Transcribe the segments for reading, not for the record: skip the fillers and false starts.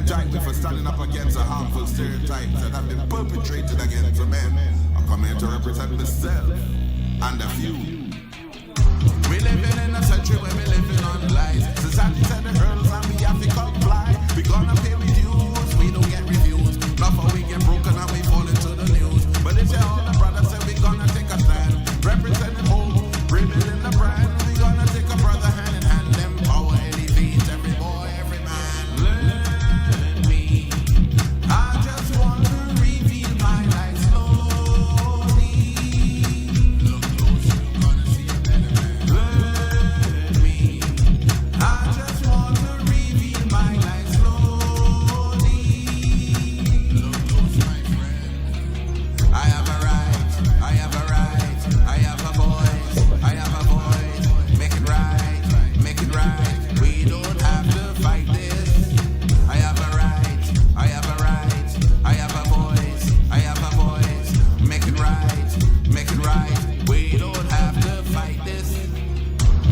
join me for standing up against the harmful stereotypes that have been perpetrated against the men. I come here to represent myself and a few. We living in a century where we living on lies. Society said the girls and we have to comply. We gonna pay with dues, we don't get reviews. Not for we get broken and we fall into the news. But if all the brothers say we gonna take a stand, representing home, rebuilding the brand. We gonna take a brother hand in hand, empower, elevate every boy, every man. Let me, I just want to reveal my life slowly. Look close, you're gonna see a better man. Let me, I just want to reveal my life slowly. Look close, my friend. I have a right, I have a right, I have a voice, I have a voice. Make it right, make it right. We don't have to fight this. I have a right, I have a right, I have a voice, I have a voice. Make it right, make it right. We don't have to fight this.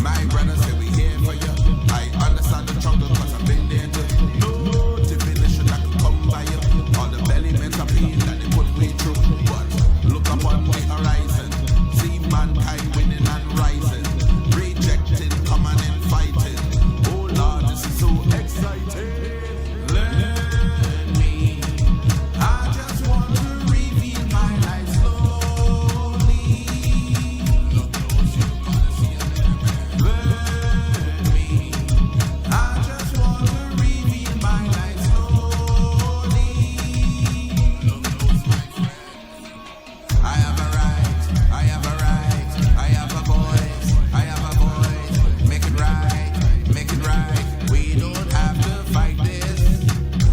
My brother say we here for you. I understand the struggle cause I've been there too. No definition that could come by you. All the belly men of pain that they put me through. But look upon the horizon. See mankind winning and rising. Rejected, coming and fighting. Oh Lord, this is so exciting. Let me, I just want to reveal my life slowly. Look close, you're gonna see a better man. Let me, I just want to reveal my life slowly. Look close, my friend. I have a right, I have a right, I have a voice, I have a voice. Make it right, make it right. We don't have to fight this.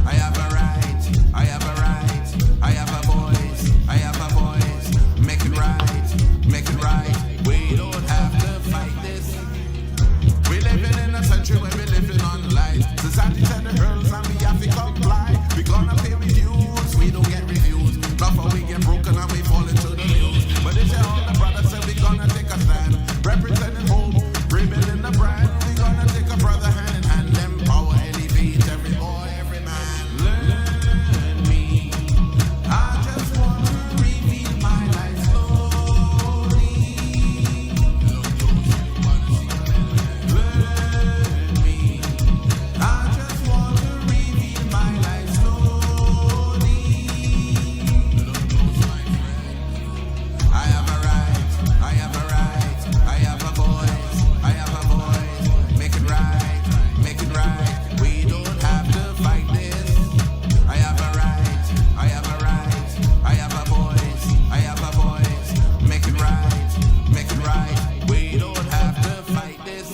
I have a right, I have a right, I have a voice, I have a voice. Make it right, make it right. We don't have to fight this. We living in a century where we living on lies. Society said the girls and we have to comply. We gonna pay with dues, we don't get reviews. Not for we get broken and we fall into the news. But they say all the brothers say we gonna take a stand, representing home, rebuilding the brand. We gonna take a brother hand in hand, empower, elevate every boy, every man. Let me, I just want to reveal my life slowly. Look close, you wanna see a better man. Let me, I just want to reveal my life slowly. Look close, my friend. I have a right, I have a right, I have a voice, I have a voice. Make it right, make it right. We don't have to fight this. I have a right, I have a right, I have a voice, I have a voice. Make it right, make it right. We don't have to fight this.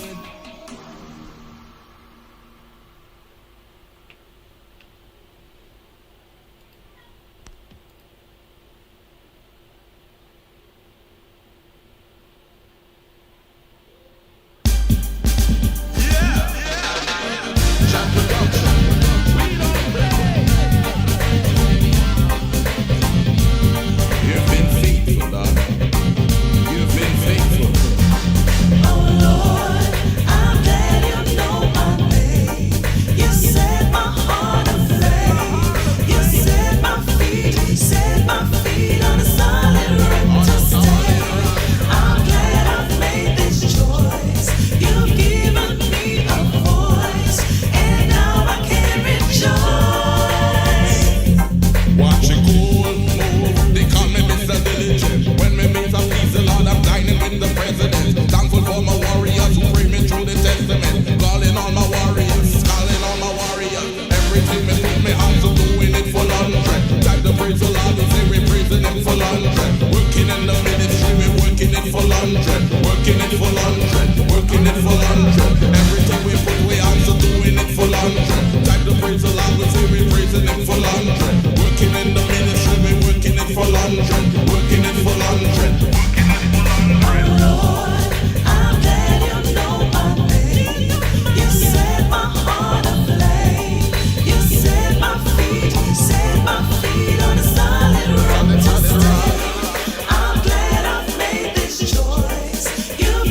You've been faithful, Lord. You've been faithful. Oh Lord, I'm glad you know my name. You set my heart aflame. You set my feet on a solid rock to stay. I'm glad I've made this choice. You've given me a voice, and now I can rejoice. Watch it cool move. They call me Mr. Diligent. When me meet a peace, the Lord, I'm dining with the president. Thankful for my warriors who bring me through the testament. Calling on my warriors, calling on my warriors. Everything me put me hands to doing it for 100. Time to praise the Lord and say we praising him for 100. Working in the ministry, we working it for 100. Working it for 100. Working it for 100. Everything we put we hands to doing it for 100. Time to praise the Lord, we say we praising him for 100. Working in the ministry, we working it for 100. Working it for 100. Oh Lord, I'm glad you know my name. You set my heart aflame. You set my feet on a solid rock to stay. I'm glad I've made this choice. You've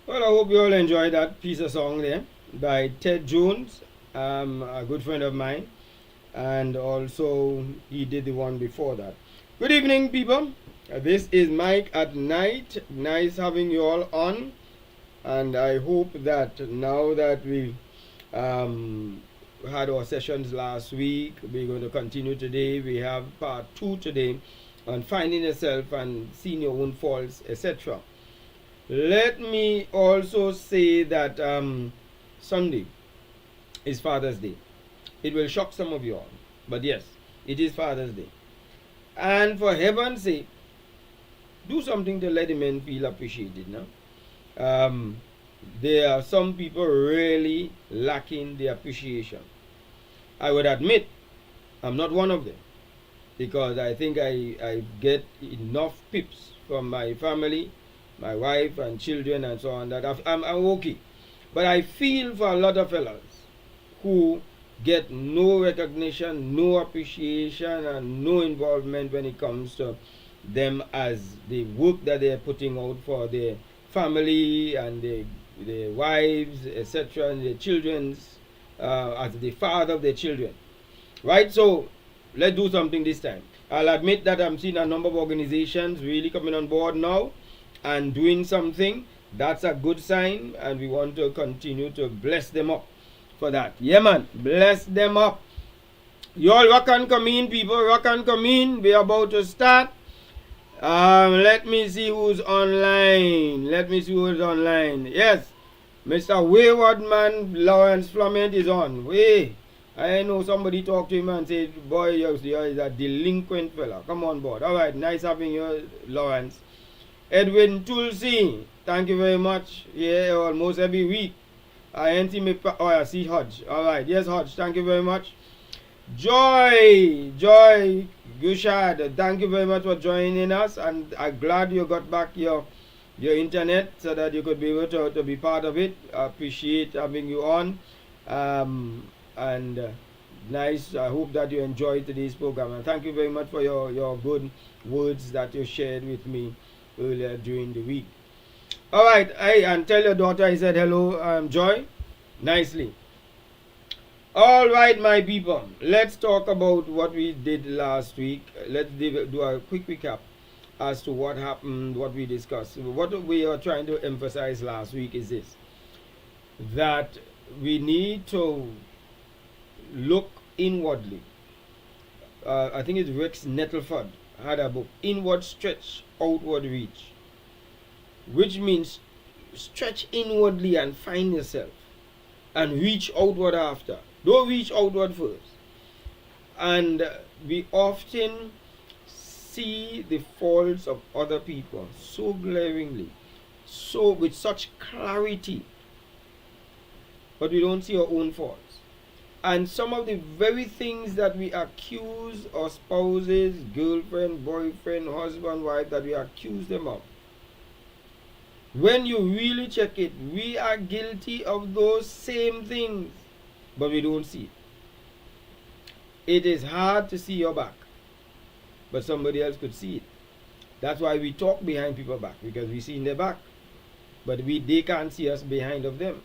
Well, I hope you all enjoyed that piece of song there by Ted Jones, a good friend of mine, and also he did the one before that. Good evening, people. This is Mike at Nite. Nice having you all on, and I hope that now that we had our sessions last week, we're going to continue today. We have part 2 today on finding yourself and seeing your own faults, etc. Let me also say that Sunday is Father's Day. It will shock some of you all, but yes, it is Father's Day. And for heaven's sake, do something to let the men feel appreciated now. There are some people really lacking the appreciation. I would admit I'm not one of them, because I think I get enough pips from my family, my wife and children and so on, that I'm okay. But I feel for a lot of fellas who get no recognition, no appreciation, and no involvement when it comes to them as the work that they're putting out for their family and their wives, etc., and their children's, as the father of their children. Right? So let's do something this time. I'll admit that I'm seeing a number of organizations really coming on board now and doing something. That's a good sign, and we want to continue to bless them up for that. Yeah, man, bless them up. You all rock and come in, people. Rock and come in. We're about to start. Let me see who's online. Yes, Mr. Wayward Man Lawrence Flamant is on. I know somebody talked to him and said, boy, you're a delinquent fella. Come on board. All right, nice having you, Lawrence. Edwin Tulsi, thank you very much. Yeah, almost every week. I see Hodge. All right, yes, Hodge, thank you very much. Joy Gushad, thank you very much for joining us, and I'm glad you got back your internet so that you could be able to be part of it. I appreciate having you on, and nice. I hope that you enjoyed today's program, and thank you very much for your good words that you shared with me earlier during the week. All right, and tell your daughter I said hello, Joy, nicely. All right, my people, let's talk about what we did last week. Let's do a quick recap as to what happened, what we discussed. What we are trying to emphasize last week is this: that we need to look inwardly. I think it's Rex Nettleford had a book, Inward Stretch, Outward Reach, which means stretch inwardly and find yourself and reach outward after. Don't reach outward first. And we often see the faults of other people so glaringly, so with such clarity, but we don't see our own faults. And some of the very things that we accuse our spouses, girlfriend, boyfriend, husband, wife, that we accuse them of, when you really check it, we are guilty of those same things, but we don't see it. It is hard to see your back, but somebody else could see it. That's why we talk behind people's back, because we see in their back, but they can't see us behind of them.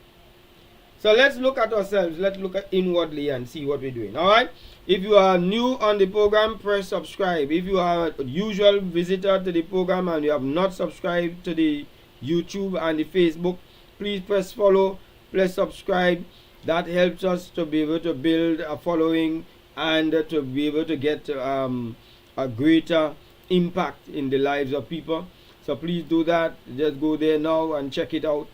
So let's look at ourselves. Let's look at inwardly and see what we're doing. All right. If you are new on the program, press subscribe. If you are a usual visitor to the program and you have not subscribed to the YouTube and the Facebook, please press follow, press subscribe. That helps us to be able to build a following and to be able to get a greater impact in the lives of people. So please do that. Just go there now and check it out.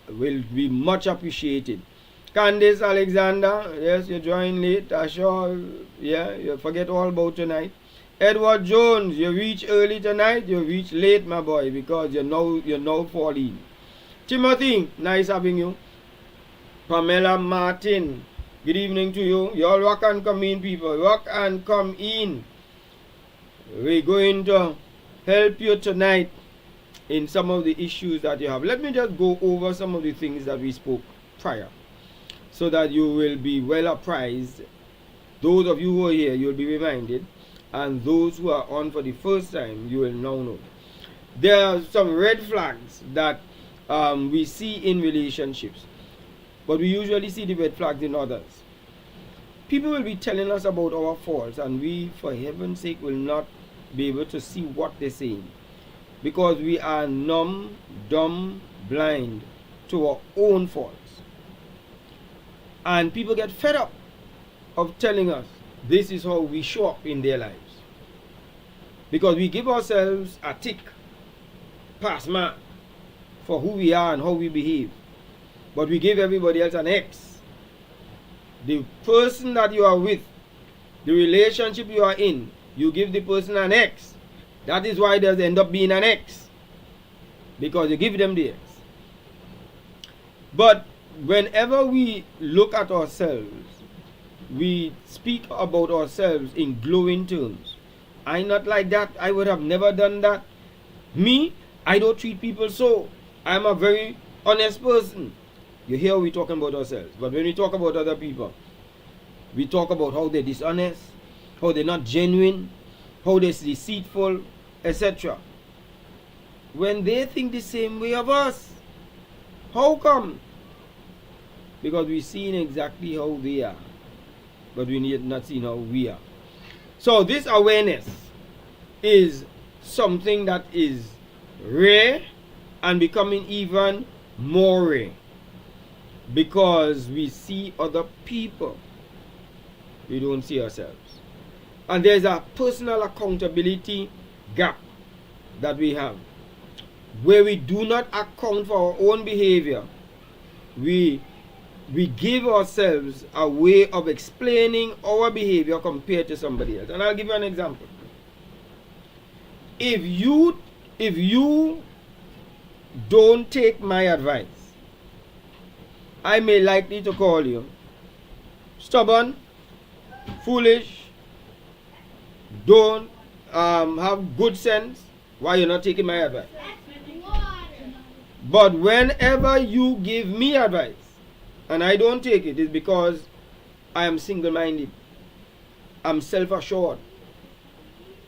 Will be much appreciated. Candice Alexander, yes, you joined late. Asha, yeah, you forget all about tonight. Edward Jones, you reach early tonight, you reach late, my boy, because you're now falling. Timothy, nice having you. Pamela Martin, good evening to you. You all rock and come in, people. Rock and come in. We're going to help you tonight in some of the issues that you have. Let me just go over some of the things that we spoke prior, so that you will be well apprised. Those of you who are here, you'll be reminded, and those who are on for the first time, you will now know. There are some red flags that we see in relationships, but we usually see the red flags in others. People will be telling us about our faults, and we, for heaven's sake, will not be able to see what they're saying because we are numb, dumb, blind to our own faults. And people get fed up of telling us this is how we show up in their lives. Because we give ourselves a tick, pass mark, for who we are and how we behave. But we give everybody else an X. The person that you are with, the relationship you are in, you give the person an X. That is why there's end up being an X. Because you give them the X. But whenever we look at ourselves, we speak about ourselves in glowing terms. I'm not like that. I would have never done that. Me, I don't treat people so. I'm a very honest person. You hear we talking about ourselves. But when we talk about other people, we talk about how they're dishonest, how they're not genuine, how they're deceitful, etc. When they think the same way of us, how come? Because we've seen exactly how they are, but we need not seen how we are. So this awareness is something that is rare and becoming even more rare because we see other people, we don't see ourselves. And there's a personal accountability gap that we have where we do not account for our own behavior. We give ourselves a way of explaining our behavior compared to somebody else. And I'll give you an example. If you don't take my advice, I may likely to call you stubborn, foolish, don't have good sense. Why you're not taking my advice? But whenever you give me advice and I don't take it, it's because I am single-minded. I'm self-assured.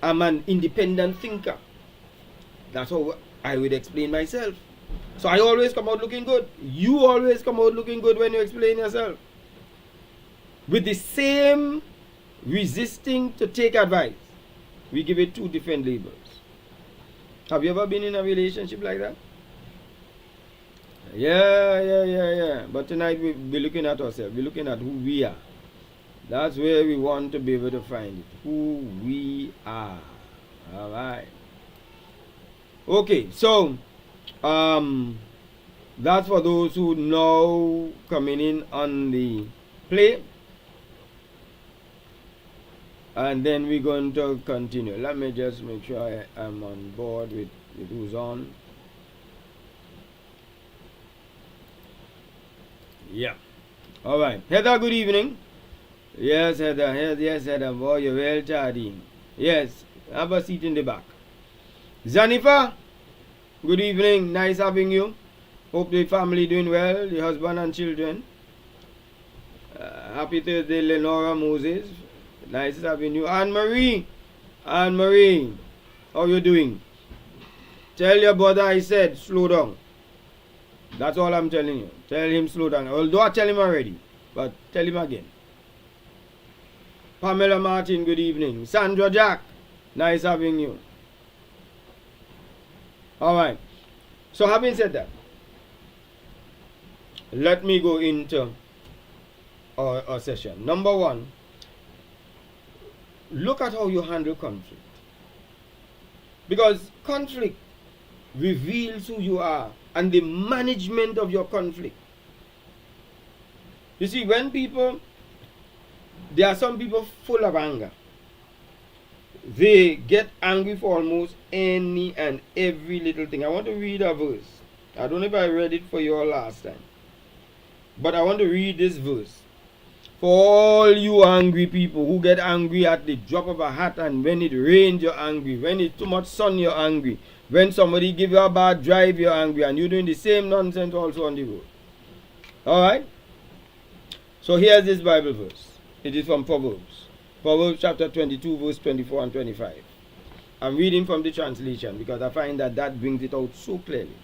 I'm an independent thinker. That's how I would explain myself. So I always come out looking good. You always come out looking good when you explain yourself. With the same resisting to take advice, we give it two different labels. Have you ever been in a relationship like that? Yeah. But tonight we're looking at ourselves. We're looking at who we are. That's where we want to be able to find it. Who we are. Alright. Okay, so that's for those who know coming in on the play. And then we're going to continue. Let me just make sure I am on board with who's on. Yeah. All right. Heather, good evening. Yes, Heather. Yes, Heather. Boy, you're well tardy. Yes. Have a seat in the back. Zanifa, good evening. Nice having you. Hope the family doing well, the husband and children. Happy Thursday, Lenora Moses. Nice having you. Anne-Marie, how you doing? Tell your brother I said slow down. That's all I'm telling you. Tell him slow down. Although I tell him already, but tell him again. Pamela Martin, good evening. Sandra Jack, nice having you. Alright. So having said that, let me go into our session. Number one, look at how you handle conflict. Because conflict reveals who you are and the management of your conflict. You see, there are some people full of anger. They get angry for almost any and every little thing. I want to read a verse. I don't know if I read it for you all last time, but I want to read this verse. For all you angry people who get angry at the drop of a hat, and when it rains you're angry, when it's too much sun you're angry, when somebody give you a bad drive you're angry, and you're doing the same nonsense also on the road. Alright? So here's this Bible verse. It is from Proverbs. Proverbs chapter 22 verse 24 and 25. I'm reading from the translation because I find that brings it out so clearly.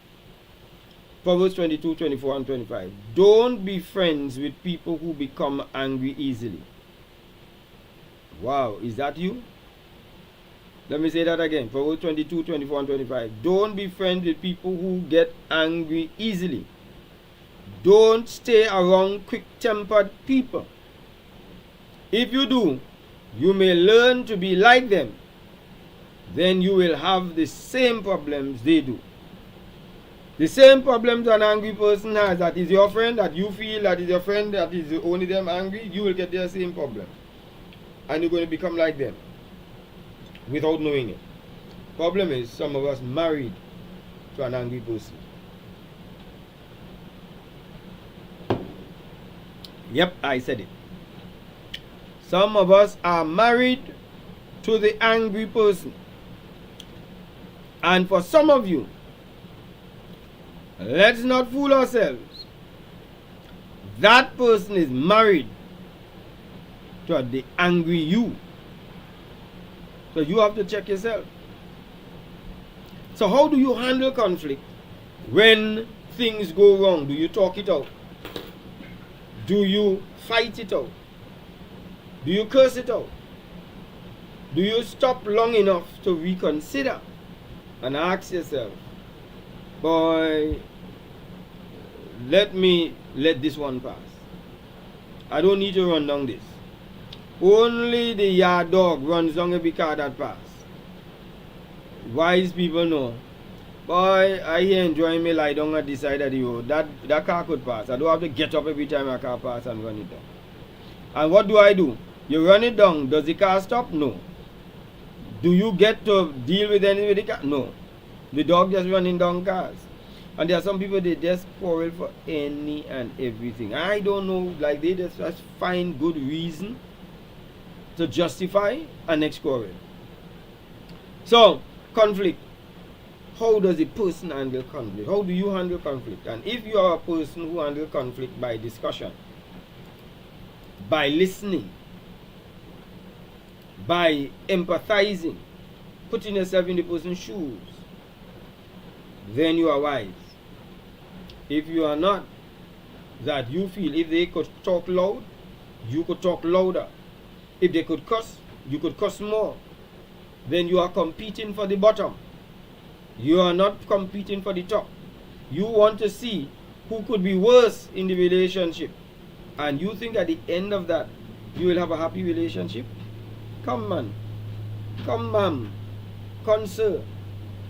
Proverbs 22, 24 and 25. Don't be friends with people who become angry easily. Wow, is that you? Let me say that again. Proverbs 22, 24 and 25. Don't be friends with people who get angry easily. Don't stay around quick-tempered people. If you do, you may learn to be like them. Then you will have the same problems they do. The same problems an angry person has, that is your friend, that you feel that is your friend, that is only them angry, you will get their same problem. And you're going to become like them without knowing it. Problem is, some of us married to an angry person. Yep, I said it. Some of us are married to the angry person. And for some of you, let's not fool ourselves. That person is married to the angry you. So you have to check yourself. So how do you handle conflict when things go wrong? Do you talk it out? Do you fight it out? Do you curse it out? Do you stop long enough to reconsider and ask yourself, boy, let this one pass. I don't need to run down this. Only the yard dog runs down every car that pass. Wise people know. Boy, I here enjoying me lie down at the side of the road. That car could pass. I don't have to get up every time a car pass and run it down. And what do? You run it down. Does the car stop? No. Do you get to deal with any with the car? No. The dog just running down cars. And there are some people, they just quarrel for any and everything. I don't know, like they just find good reason to justify a next quarrel. So, conflict. How does a person handle conflict? How do you handle conflict? And if you are a person who handles conflict by discussion, by listening, by empathizing, putting yourself in the person's shoes, then you are wise. If you are not, that you feel if they could talk loud, you could talk louder. If they could cuss, you could cuss more. Then you are competing for the bottom. You are not competing for the top. You want to see who could be worse in the relationship. And you think at the end of that, you will have a happy relationship? Come man. Come ma'am. Come sir.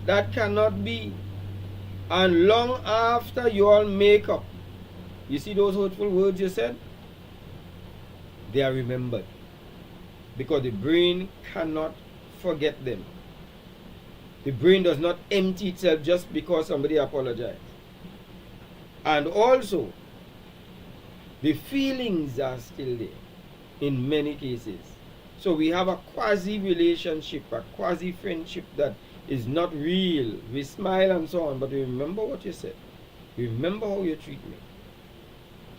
That cannot be. And long after you all make up, you see those hurtful words you said? They are remembered. Because the brain cannot forget them. The brain does not empty itself just because somebody apologized. And also, the feelings are still there in many cases. So we have a quasi-relationship, a quasi-friendship that is not real. We smile and so on, but we remember what you said. We remember how you treat me.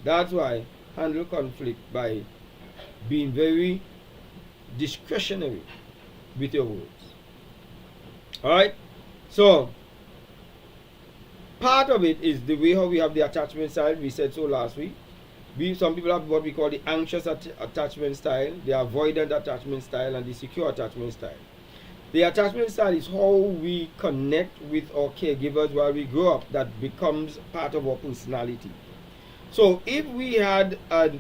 That's why handle conflict by being very discretionary with your words. Alright? So, part of it is the way how we have the attachment style. We said so last week. Some people have what we call the anxious attachment style, the avoidant attachment style, and the secure attachment style. The attachment style is how we connect with our caregivers while we grow up. That becomes part of our personality. So if we had a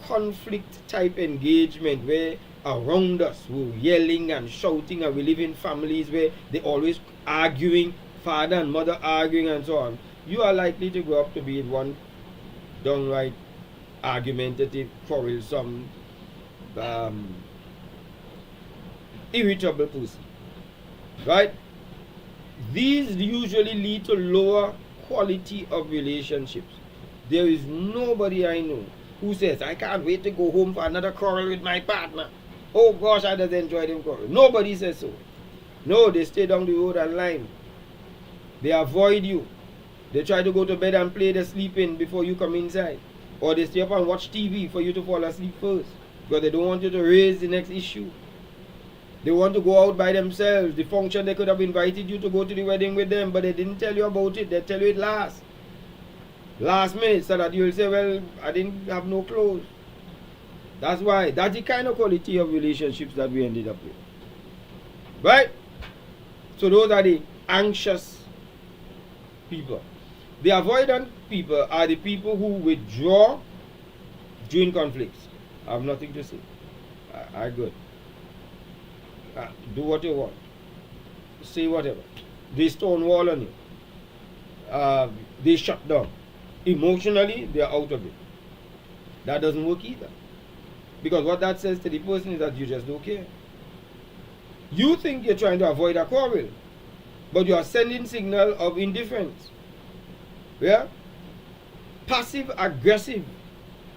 conflict type engagement where around us we're yelling and shouting, and we live in families where they're always arguing, father and mother arguing and so on, you are likely to grow up to be one downright argumentative, quarrelsome, irritable person. Right? These usually lead to lower quality of relationships. There is nobody I know who says, I can't wait to go home for another quarrel with my partner. Oh gosh, I just enjoy them quarrel. Nobody says so. No, they stay down the road and line. They avoid you. They try to go to bed and play the sleeping before you come inside. Or they stay up and watch TV for you to fall asleep first. Because they don't want you to raise the next issue. They want to go out by themselves. The function, they could have invited you to go to the wedding with them, but they didn't tell you about it. They tell you it last. last minute, so that you'll say, well, I didn't have no clothes. That's why. That's the kind of quality of relationships that we ended up with. Right? So those are the anxious people. The avoidant people are the people who withdraw during conflicts. I have nothing to say. I good. Do what you want. Say whatever. They stonewall on you. They shut down. Emotionally, they are out of it. That doesn't work either. Because what that says to the person is that you just don't care. You think you're trying to avoid a quarrel, but you are sending signal of indifference. Yeah? Passive aggressive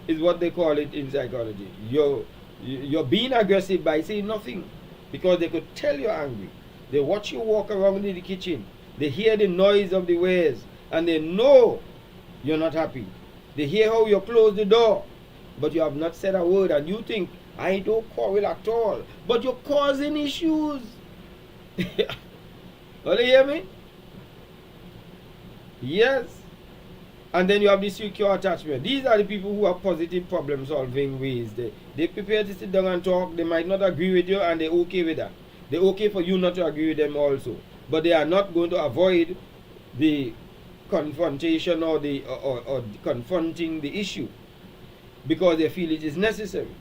is what they call it in psychology. You're being aggressive by saying nothing, because they could tell you're angry. They watch you walk around in the kitchen. They hear the noise of the wares, and they know you're not happy. They hear how you close the door, but you have not said a word, and you think, I don't quarrel at all, but you're causing issues. Do you hear me? Yes. And then you have the secure attachment. These are the people who have positive problem solving ways. They prepare to sit down and talk. They might not agree with you, and they're okay with that. They're okay for you not to agree with them also. But they are not going to avoid the confrontation or confronting the issue, because they feel it is necessary.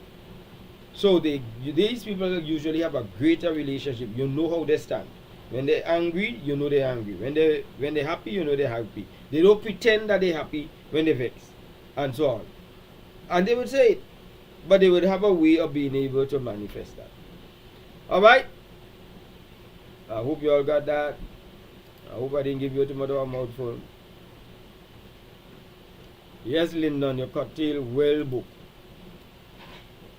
So these people usually have a greater relationship. You know how they stand. When they're angry, you know they're angry. When they're happy, you know they're happy. They don't pretend that they're happy when they're vexed, and so on. And they would say it, but they would have a way of being able to manifest that. All right? I hope you all got that. I hope I didn't give you too much of a mouthful. Yes, Lyndon, your cocktail well booked.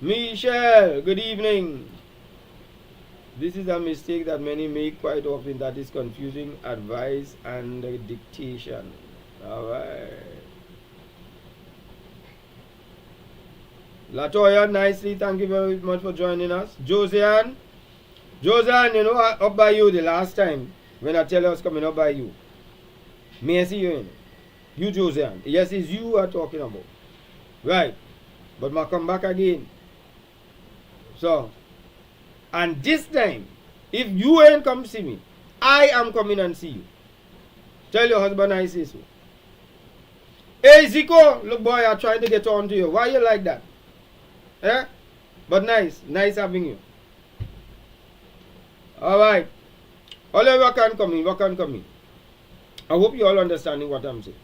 Michelle, good evening. This is a mistake that many make quite often, that is confusing advice and dictation. Alright. Latoya, nicely, thank you very much for joining us. Josiane, you know, up by you the last time when I tell you I was coming up by you. May I see you in? You, Josiane. Yes, it's you are talking about. Right. But I come back again. So, and this time, if you ain't come see me, I am coming and see you. Tell your husband I say so. Hey Zico, look boy, I'm trying to get on to you. Why you like that? Eh? But nice having you. Alright. All can come in. I hope you all understanding what I'm saying.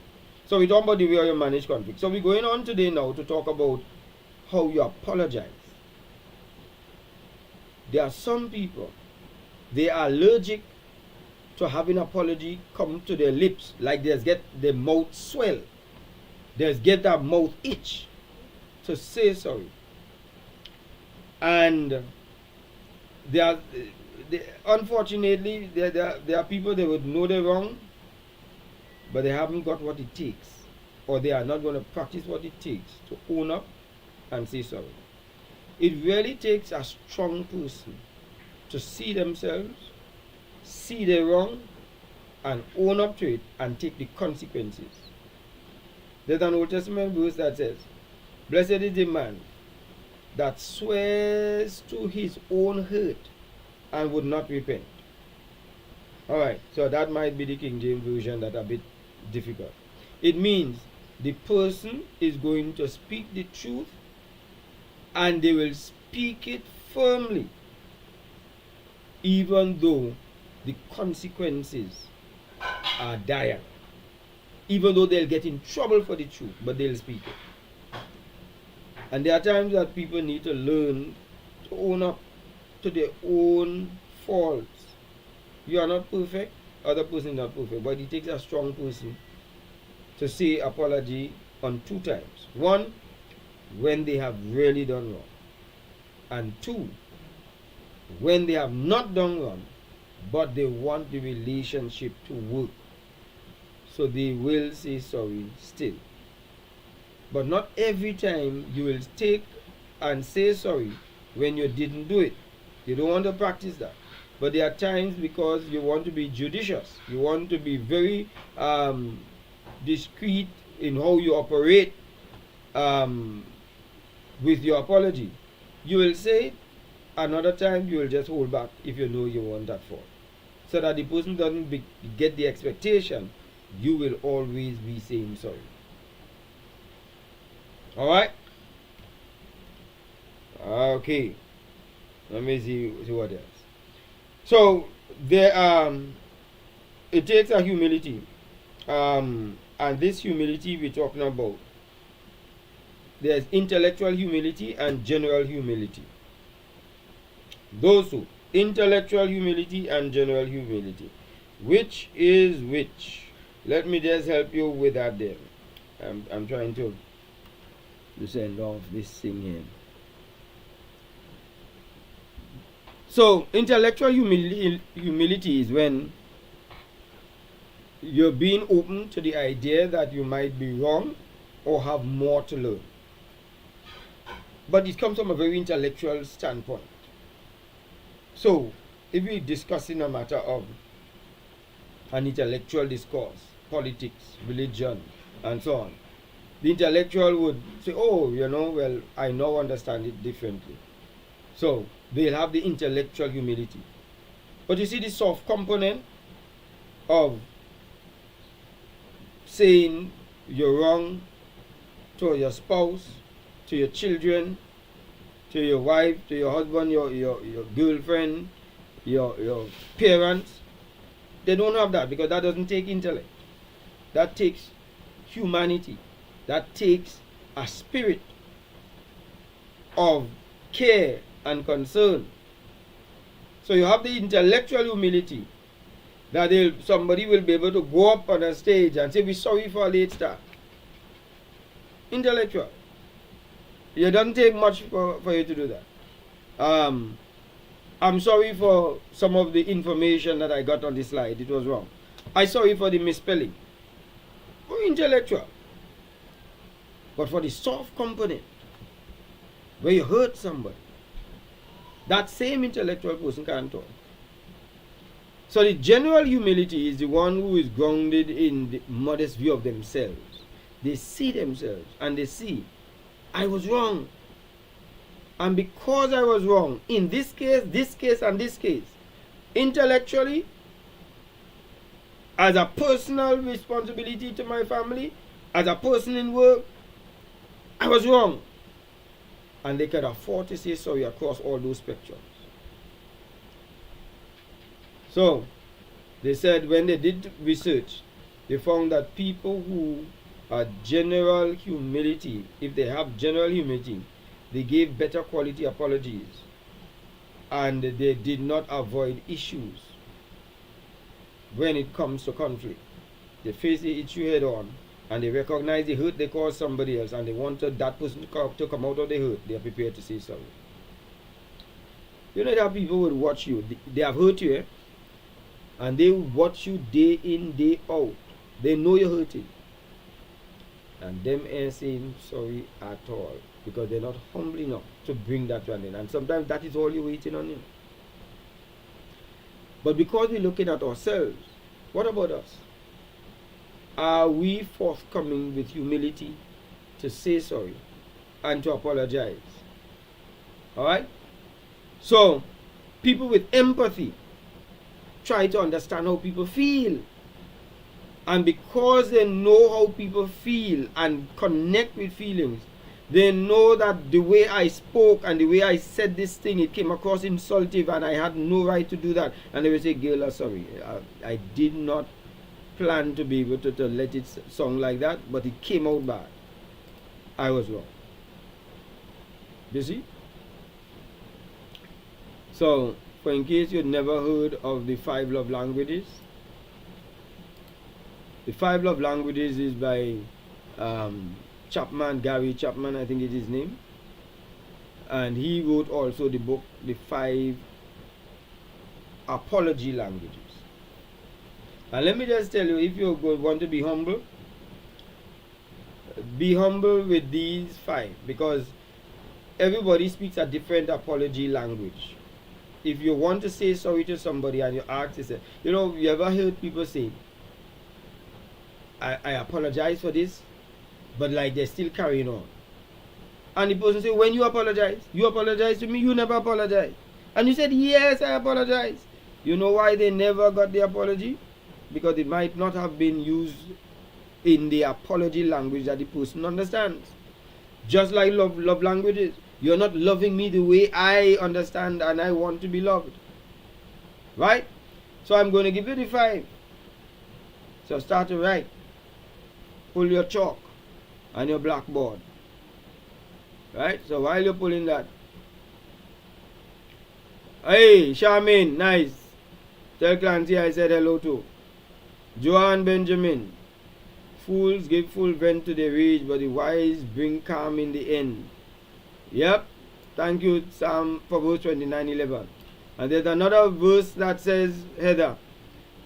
So we talk about the way you manage conflict. So we're going on today now to talk about how you apologize. There are some people, they are allergic to having apology come to their lips, like they get their mouth swell. They get that mouth itch to say sorry. And unfortunately, there are people, they would know they're wrong, but they haven't got what it takes, or they are not going to practice what it takes to own up and say sorry. It really takes a strong person to see themselves, see they're wrong, and own up to it and take the consequences. There's an Old Testament verse that says, blessed is the man that swears to his own hurt and would not repent. Alright, so that might be the King James Version that a bit difficult. It means the person is going to speak the truth, and they will speak it firmly, even though the consequences are dire. Even though they'll get in trouble for the truth, but they'll speak it. And there are times that people need to learn to own up to their own faults. You are not perfect, other person is not perfect, but it takes a strong person to say apology on two times. One, when they have really done wrong, and two, when they have not done wrong, but they want the relationship to work, so they will say sorry still. But not every time you will take and say sorry when you didn't do it. You don't want to practice that. But there are times, because you want to be judicious, you want to be very discreet in how you operate with your apology. You will say it, another time you will just hold back if you know you want that for. So that the person doesn't get the expectation you will always be saying sorry. Alright? Okay. Let me see what else. So there it takes a humility. And this humility we're talking about. There's intellectual humility and general humility. Those two, intellectual humility and general humility. Which is which? Let me just help you with that there. I'm trying to send off this thing here. So, intellectual humility is when you're being open to the idea that you might be wrong or have more to learn. But it comes from a very intellectual standpoint. So, if we're discussing a matter of an intellectual discourse, politics, religion, and so on, the intellectual would say, oh, well, I now understand it differently. So, they'll have the intellectual humility. But you see the soft component of saying you're wrong to your spouse, to your children, to your wife, to your husband, your girlfriend, your parents. They don't have that because that doesn't take intellect. That takes humanity. That takes a spirit of care and concern. So you have the intellectual humility that somebody will be able to go up on a stage and say, we're sorry for a late start. Intellectual. It doesn't take much for you to do that. I'm sorry for some of the information that I got on the slide. It was wrong. I'm sorry for the misspelling. Intellectual. But for the soft component, where you hurt somebody, that same intellectual person can't talk. So the general humility is the one who is grounded in the modest view of themselves. They see themselves and they see, I was wrong. And because I was wrong, in this case, and this case, intellectually, as a personal responsibility to my family, as a person in work, I was wrong. And they can afford to say sorry across all those spectrums. So, they said when they did research, they found that people who are general humility, if they have general humility, they gave better quality apologies. And they did not avoid issues when it comes to conflict. They face the issue head on. And they recognize the hurt they caused somebody else, and they wanted that person to come out of the hurt. They are prepared to say sorry. You know that people will watch you. They have hurt you, and they watch you day in, day out. They know you're hurting. And them ain't saying sorry at all, because they're not humble enough to bring that one in. And sometimes that is all you're waiting on. But because we're looking at ourselves, what about us? Are we forthcoming with humility to say sorry and to apologize? Alright? So, people with empathy try to understand how people feel. And because they know how people feel and connect with feelings, they know that the way I spoke and the way I said this thing, it came across insultive and I had no right to do that. And they will say, girl, sorry, I did not plan to be able to let it sound like that, but it came out bad. I was wrong. You see? So, for in case you've never heard of the 5 love languages, the 5 love languages is by Gary Chapman, I think it is his name. And he wrote also the book, The 5 Apology Languages. And let me just tell you, if you want to be humble with these 5, because everybody speaks a different apology language. If you want to say sorry to somebody and you ask, you ever heard people say, I apologize for this, but like they're still carrying on. And the person say, when you apologize to me, you never apologize. And you said, yes, I apologize. You know why they never got the apology? Because it might not have been used in the apology language that the person understands. Just like love languages. You're not loving me the way I understand and I want to be loved. Right? So I'm going to give you the 5. So start to write. Pull your chalk and your blackboard. Right? So while you're pulling that, hey, Charmaine, nice. Tell Clancy I said hello to. Joanne Benjamin. Fools give full vent to their rage, but the wise bring calm in the end. Yep. Thank you, Psalm, for verse 29:11. And there's another verse that says, Heather,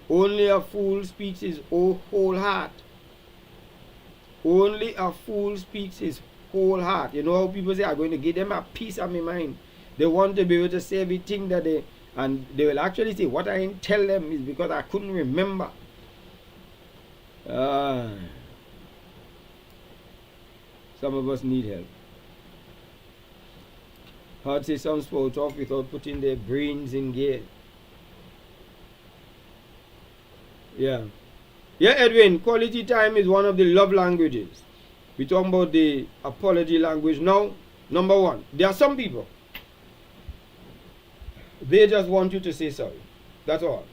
only a fool speaks his whole heart. Only a fool speaks his whole heart. You know how people say, I'm going to give them a piece of my mind. They want to be able to say everything that and they will actually say, what I didn't tell them is because I couldn't remember. Some of us need help. Hard say some spout off without putting their brains in gear. Yeah. Yeah, Edwin, quality time is one of the love languages. We're talking about the apology language now. Number 1, there are some people, they just want you to say sorry. That's all.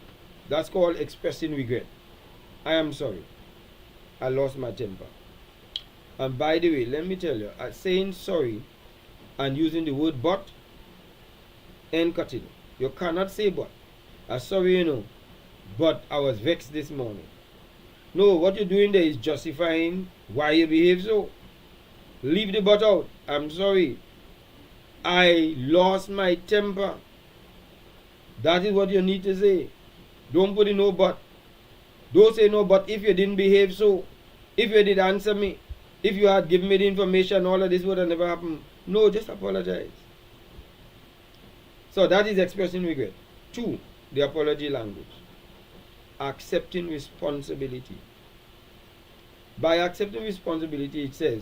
That's called expressing regret. I am sorry. I lost my temper. And by the way, let me tell you, saying sorry and using the word but ain't cutting. You cannot say but. I'm sorry, but I was vexed this morning. No, what you're doing there is justifying why you behave so. Leave the but out. I'm sorry. I lost my temper. That is what you need to say. Don't put in no but. Don't say no but if you didn't behave so. If you did answer me. If you had given me the information, all of this would have never happened. No, just apologize. So that is expressing regret. 2, the apology language. Accepting responsibility. By accepting responsibility, it says,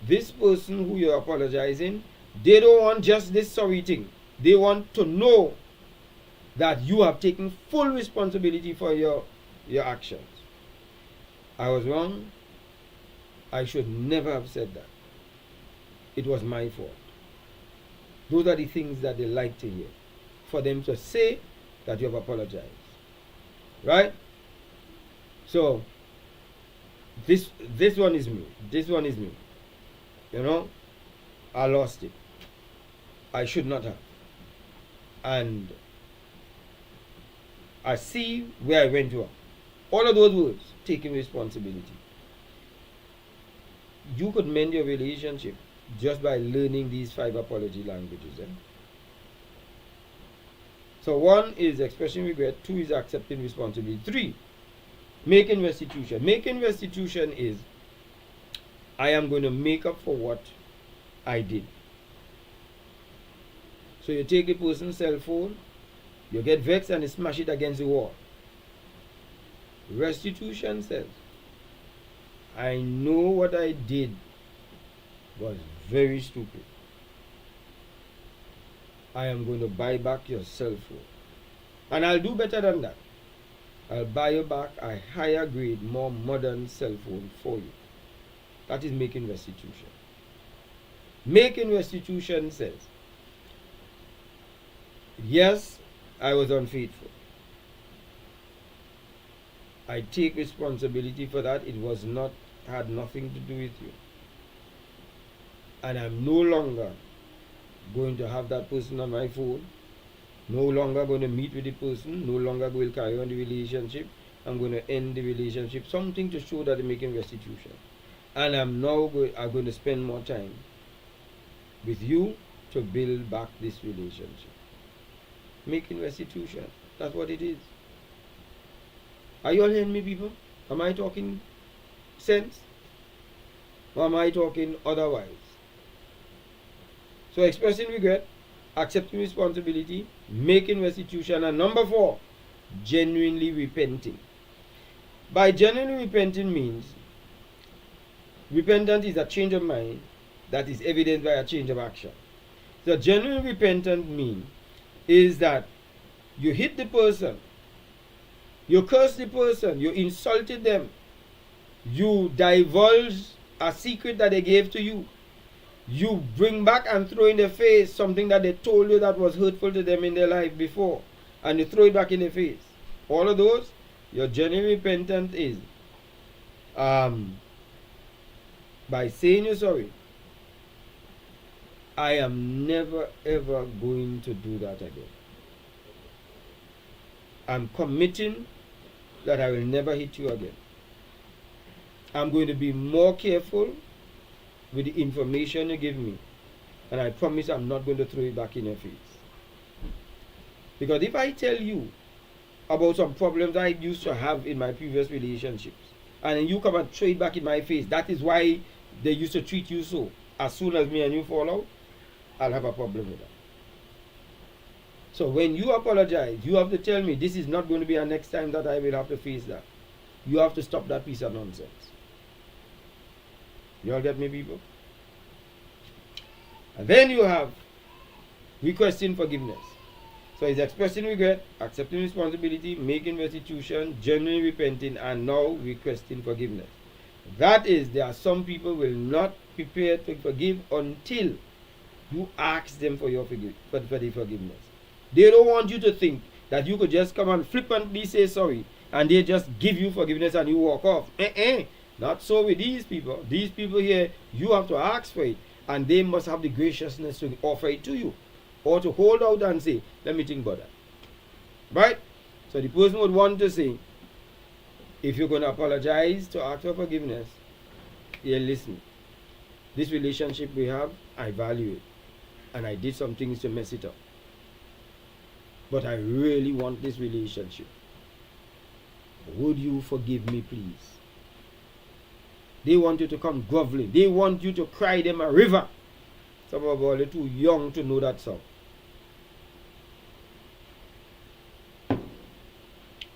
this person who you're apologizing, they don't want just this sorry thing. They want to know that you have taken full responsibility for your actions. I was wrong. I should never have said that. It was my fault. Those are the things that they like to hear. For them to say that you have apologized. Right? So, this one is me. This one is me. I lost it. I should not have. And I see where I went wrong. All of those words, taking responsibility. You could mend your relationship just by learning these 5 apology languages. So 1 is expressing regret, 2 is accepting responsibility, 3, making restitution. Making restitution is, I am going to make up for what I did. So you take a person's cell phone, you get vexed and you smash it against the wall. Restitution says, I know what I did was very stupid. I am going to buy back your cell phone. And I'll do better than that. I'll buy you back a higher grade, more modern cell phone for you. That is making restitution. Making restitution says, yes, I was unfaithful. I take responsibility for that. It had nothing to do with you. And I'm no longer going to have that person on my phone. No longer going to meet with the person. No longer going to carry on the relationship. I'm going to end the relationship. Something to show that I'm making restitution. And I'm now going to spend more time with you to build back this relationship. Making restitution. That's what it is. Are you all hearing me, people? Am I talking sense? Or am I talking otherwise? So expressing regret, accepting responsibility, making restitution, and number 4, genuinely repenting. By genuinely repenting means Repentance is a change of mind that is evidenced by a change of action. So genuine repentance means is that you hit the person, you curse the person, you insulted them, you divulge a secret that they gave to you, you bring back and throw in their face something that they told you that was hurtful to them in their life before, and you throw it back in their face. All of those, your genuine repentance is by saying you're sorry. I am never ever going to do that again. I'm committing that I will never hit you again. I'm going to be more careful with the information you give me, and I promise I'm not going to throw it back in your face. Because if I tell you about some problems I used to have in my previous relationships, and then you come and throw it back in my face, that is why they used to treat you so. As soon as me and you fall out, I'll have a problem with that. So when you apologize, you have to tell me this is not going to be a next time that I will have to face that. You have to stop that piece of nonsense. You all get me, people? And then you have requesting forgiveness. So it's expressing regret, accepting responsibility, making restitution, genuinely repenting, and now requesting forgiveness. That is, there are some people will not prepare to forgive until you ask them for your for the forgiveness. They don't want you to think that you could just come and flippantly say sorry and they just give you forgiveness and you walk off. Not so with these people. These people here, you have to ask for it, and they must have the graciousness to offer it to you, or to hold out and say, let me think about that. Right? So the person would want to say, if you're going to apologize to ask for forgiveness, yeah, listen, this relationship we have, I value it, and I did some things to mess it up, but I really want this relationship. Would you forgive me, please? They want you to come groveling. They want you to cry them a river. Some of us are too young to know that song.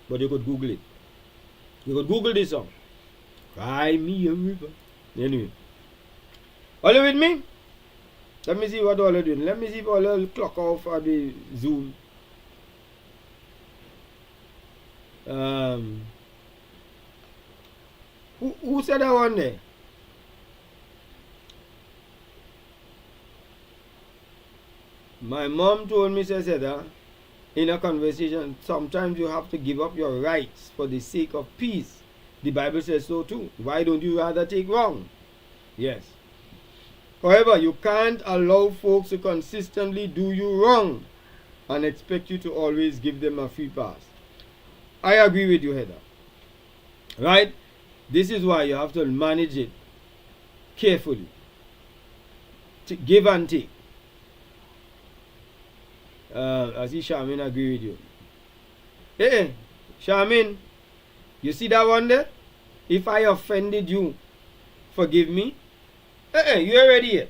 But you could Google it. You could Google this song. Cry me a river. Anyway. Are you with me? Let me see what all are doing. Let me see if all will clock off at the Zoom. Who said that one there? My mom told me, said that in a conversation, sometimes you have to give up your rights for the sake of peace. The Bible says so too. Why don't you rather take wrong? Yes. However, you can't allow folks to consistently do you wrong and expect you to always give them a free pass. I agree with you, Heather. Right? This is why you have to manage it carefully. To give and take. I see Charmaine agree with you. Hey, Charmaine, you see that one there? If I offended you, forgive me. Hey, you already here.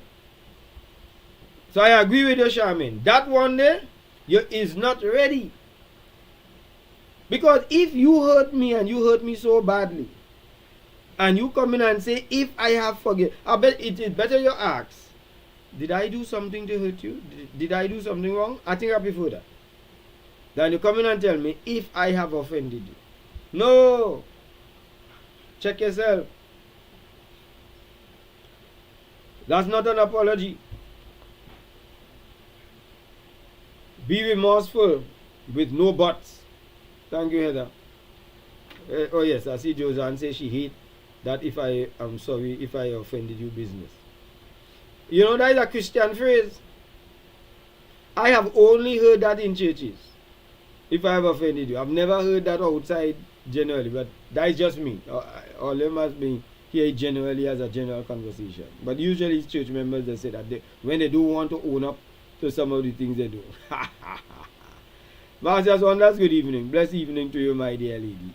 So I agree with you, Charmaine. That one there, you is not ready. Because if you hurt me and you hurt me so badly, and you come in and say, if I have forgiven, I bet it is better you ask, did I do something to hurt you? Did I do something wrong? I think I prefer that. Then you come in and tell me, if I have offended you. No. Check yourself. That's not an apology. Be remorseful with no buts. Thank you, Heather. Oh yes, I see Joanne say she hate that if I am sorry if I offended you business. You know that is a Christian phrase. I have only heard that in churches. If I have offended you. I've never heard that outside generally, but that is just me. Or they must be here generally as a general conversation. But usually it's church members that say that when they do want to own up to some of the things they do. Master's one, that's good evening. Blessed evening to you, my dear lady.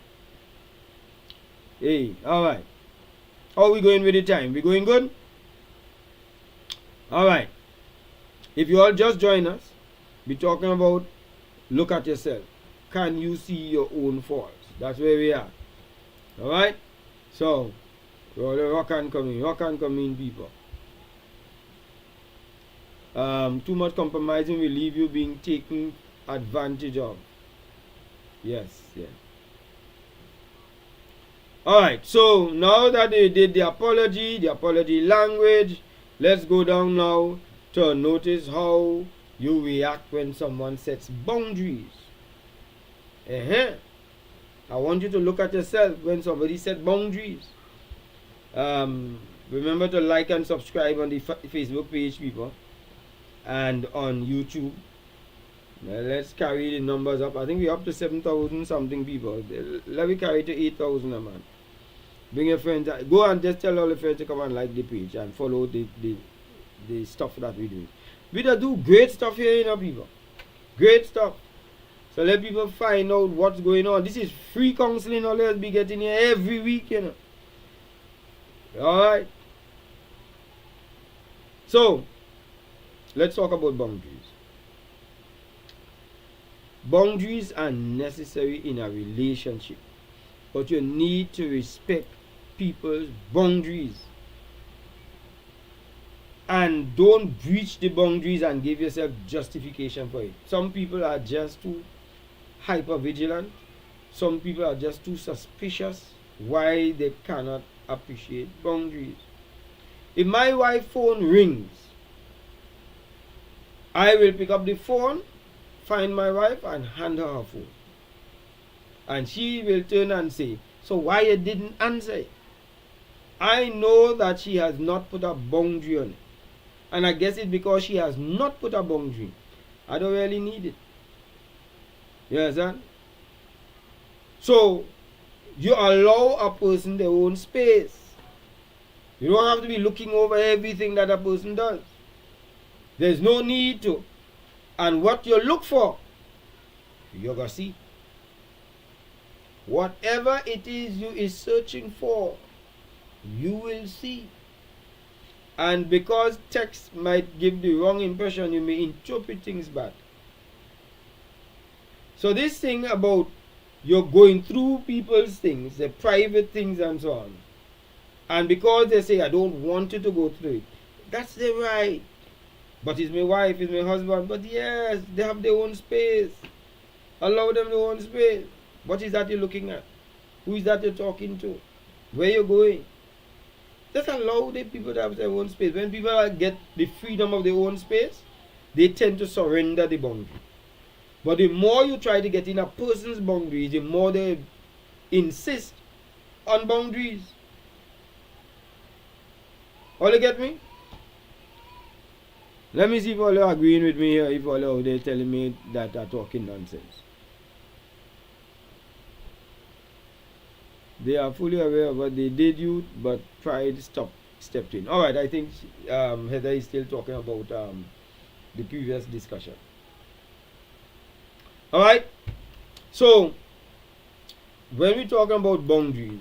Hey, alright. How are we going with the time? We going good? Alright. If you all just join us, we're talking about look at yourself. Can you see your own faults? That's where we are. Alright? So, Well, the rock and come in, people. Too much compromising will leave you being taken advantage of. Yes, yeah. Alright, so now that they did the apology language, let's go down now to notice how you react when someone sets boundaries. I want you to look at yourself when somebody sets boundaries. Remember to like and subscribe on the Facebook page, people, and on YouTube. Let's carry the numbers up. I think we're up to 7,000 something people. Let me carry to 8,000 a month. Bring your friends. Go and just tell all the friends to come and like the page and follow the stuff that we do. We do great stuff here, you know, people. Great stuff. So let people find out what's going on. This is free counseling. All let's be getting here every week, you know. Alright. So let's talk about boundaries. Boundaries are necessary in a relationship, but you need to respect people's boundaries. And don't breach the boundaries and give yourself justification for it. Some people are just too hyper vigilant. Some people are just too suspicious why they cannot appreciate boundaries. If my wife's phone rings, I will pick up the phone, find my wife and hand her phone. And she will turn and say, so why you didn't answer it? I know that she has not put a boundary on it. And I guess it's because she has not put a boundary. I don't really need it. You understand? So, you allow a person their own space. You don't have to be looking over everything that a person does. There's no need to. And what you look for, you're going to see. Whatever it is you is searching for, you will see. And because text might give the wrong impression, you may interpret things bad. So this thing about you're going through people's things, their private things and so on, and because they say, I don't want you to go through it, that's their right. But it's my wife, it's my husband. But yes, they have their own space. Allow them their own space. What is that you're looking at? Who is that you're talking to? Where you're going? Just allow the people to have their own space. When people get the freedom of their own space, they tend to surrender the boundary. But the more you try to get in a person's boundaries, the more they insist on boundaries. All you get me? Let me see if all are agreeing with me here, if all are there telling me that are talking nonsense. They are fully aware of what they did you, but pride stepped in. Alright, I think Heather is still talking about the previous discussion. Alright, so when we're talking about boundaries,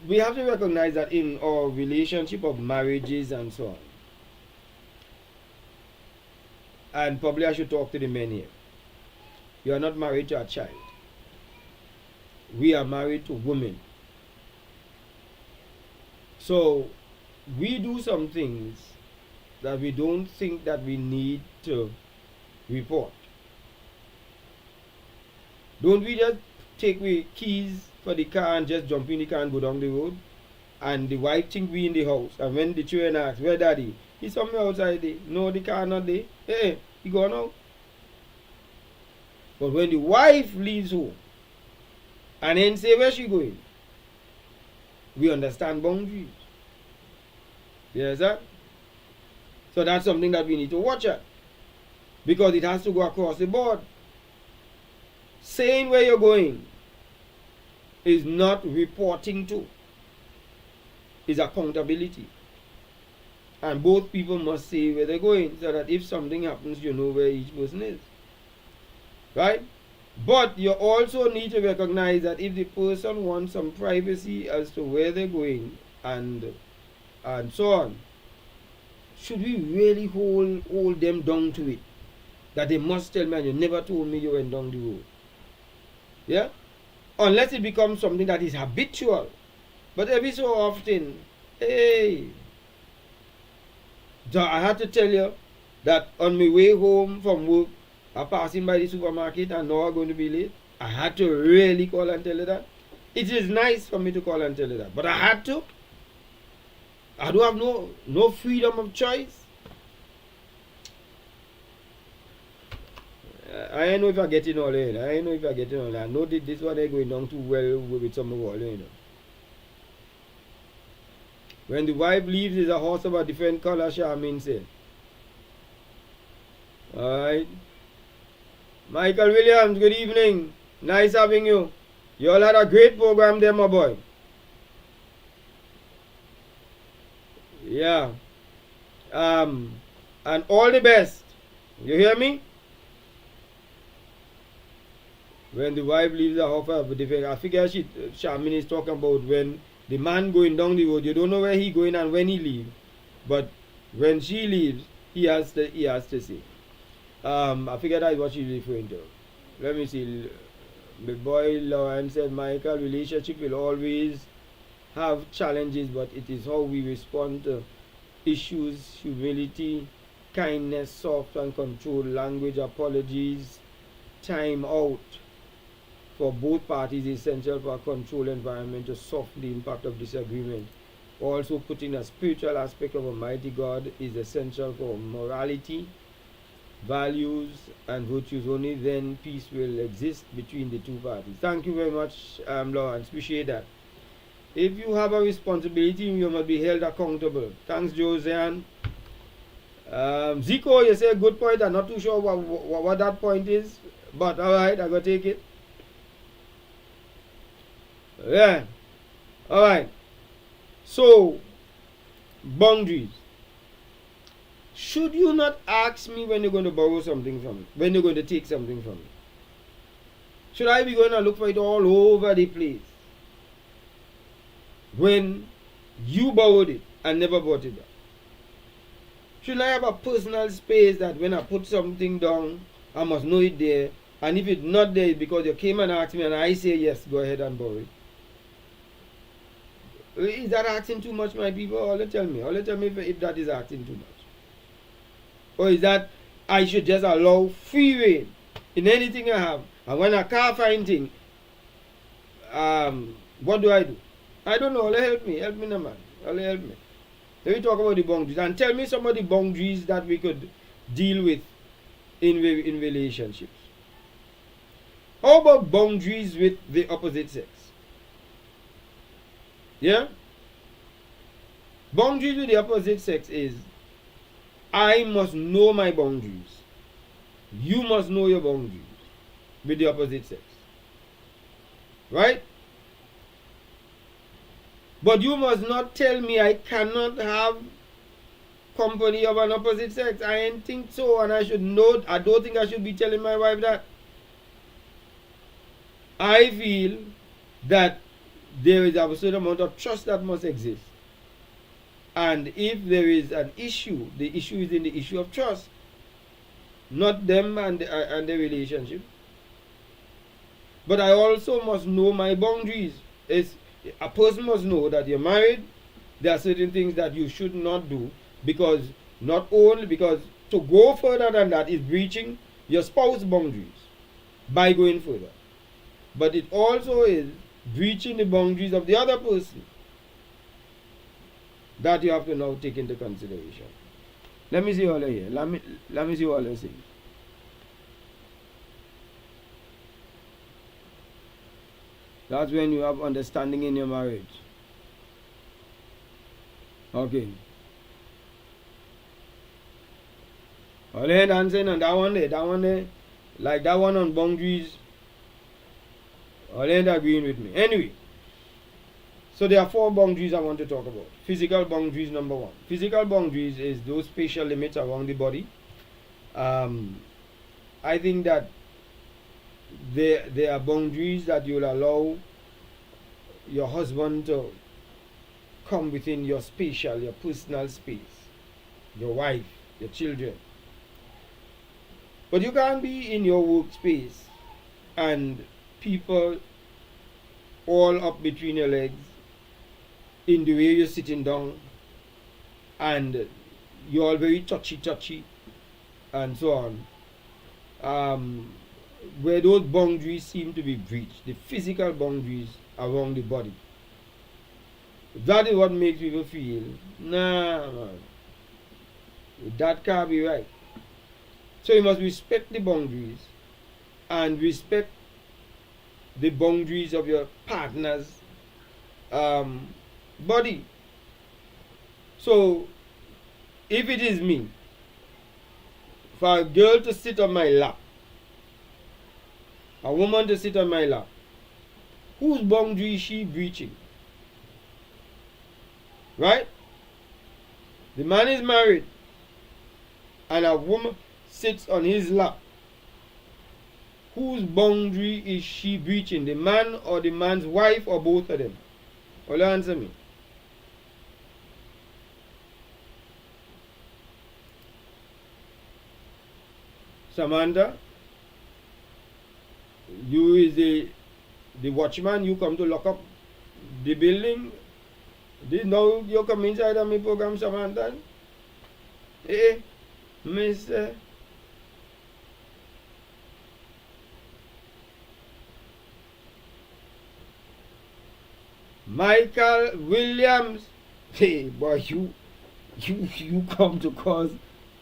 we have to recognize that in our relationship of marriages and so on, and probably I should talk to the men here. You are not married to a child. We are married to women. So we do some things that we don't think that we need to report. Don't we just take the keys for the car and just jump in the car and go down the road? And the wife think we in the house. And when the children ask, where daddy? He's somewhere outside there. No, the car not there. Hey, he gone out. But when the wife leaves home and then say where she going, we understand boundaries. Yes, sir? So that's something that we need to watch at. Because it has to go across the board. Saying where you're going is not reporting to. It's accountability. And both people must say where they're going so that if something happens, you know where each person is. Right? But you also need to recognize that if the person wants some privacy as to where they're going and so on, should we really hold them down to it? That they must tell me, you never told me you went down the road. Yeah? unless it becomes something that is habitual. But every so often, hey, so I had to tell you that on my way home from work, I'm passing by the supermarket and now I'm going to be late. I had to really call and tell you that. It is nice for me to call and tell you that, but I had to. I don't have no freedom of choice. I don't know if I'm getting all in. I don't know if I'm getting all that. I know that this one ain't going down too well with some of all, you know. When the wife leaves, is a horse of a different color, Charmaine said. Alright. Michael Williams, good evening. Nice having you. You all had a great program there, my boy. Yeah. And all the best. You hear me? When the wife leaves the house of a different, I figure Charmaine is talking about when the man going down the road, you don't know where he going and when he leave. But when she leaves, he has to say. I figure that is what she's referring to. Let me see. The boy Lauren said, Michael, relationship will always have challenges, but it is how we respond to issues, humility, kindness, soft and controlled language, apologies, time out for both parties is essential for a controlled environment to soften the impact of disagreement. Also, putting a spiritual aspect of Almighty God is essential for morality, values, and virtues. Only then peace will exist between the two parties. Thank you very much, Lawrence. Appreciate that. If you have a responsibility, you must be held accountable. Thanks, Joseanne. Zico, you say a good point. I'm not too sure what that point is, but alright, I gotta take it. Yeah. Alright. So, boundaries. Should you not ask me when you're going to borrow something from me? When you're going to take something from me? Should I be going to look for it all over the place? When you borrowed it and never brought it back? Should I have a personal space that when I put something down, I must know it there? And if it's not there, it's because you came and asked me and I say yes, go ahead and borrow it. Is that asking too much, my people? Or tell me if that is asking too much. Or is that I should just allow free rein in anything I have? And when I can't find thing, what do? I don't know. Help me now, man. Help me. Let me talk about the boundaries and tell me some of the boundaries that we could deal with in relationships. How about boundaries with the opposite sex? Yeah? Boundaries with the opposite sex is I must know my boundaries. You must know your boundaries with the opposite sex. Right? But you must not tell me I cannot have company of an opposite sex. I ain't think so, and I should know. I don't think I should be telling my wife that. I feel that there is a certain amount of trust that must exist. And if there is an issue, the issue is in the issue of trust, not them and the relationship. But I also must know my boundaries. A person must know that you're married, there are certain things that you should not do, because not only because to go further than that is breaching your spouse's boundaries by going further, but it also is breaching the boundaries of the other person that you have to now take into consideration. Let me see all here. Let me see all I see. That's when you have understanding in your marriage. Okay. All right, dancing on that one there, like that one on boundaries. All right, agreeing with me. Anyway, so there are 4 boundaries I want to talk about. Physical boundaries, number 1. Physical boundaries is those spatial limits around the body. I think that there are boundaries that you'll allow your husband to come within your spatial, your personal space, your wife, your children. But you can't be in your workspace and people all up between your legs, in the way you're sitting down, and you're all very touchy, and so on. Where those boundaries seem to be breached, the physical boundaries around the body. That is what makes people feel, nah, man, that can't be right. So you must respect the boundaries and respect the boundaries of your partner's body. So if it is me, for a girl to sit on my lap, a woman to sit on my lap, whose boundary is she breaching? Right? The man is married and a woman sits on his lap. Whose boundary is she breaching? The man or the man's wife, or both of them? Will you answer me? Samantha, you is the watchman, you come to lock up the building. This now you come inside of my program, Samantha. Hey, Mr. Michael Williams. Hey, boy, you come to cause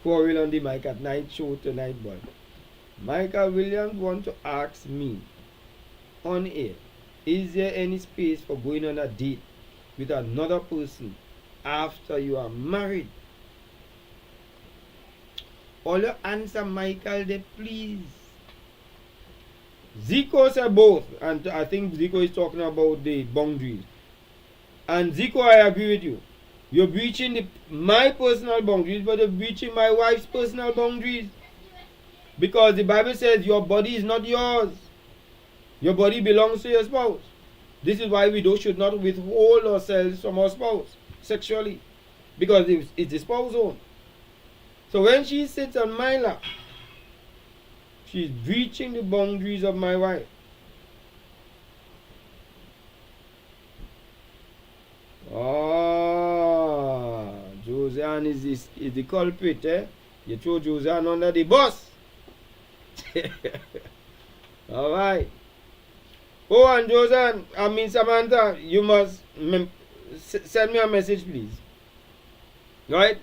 quarrel on the Mike at Night show tonight, boy. Michael Williams want to ask me on air, is there any space for going on a date with another person after you are married? All you answer Michael there, please. Zico said both, and I think Zico is talking about the boundaries. And Zico, I agree with you. You're breaching my personal boundaries, but you're breaching my wife's personal boundaries. Because the Bible says your body is not yours. Your body belongs to your spouse. This is why we should not withhold ourselves from our spouse sexually. Because it's the spouse's own. So when she sits on my lap, she's breaching the boundaries of my wife. Oh, Joseanne is the culprit, eh? You throw Joseanne under the bus. Alright. Oh, and Joseanne, Samantha, you must send me a message, please. Right?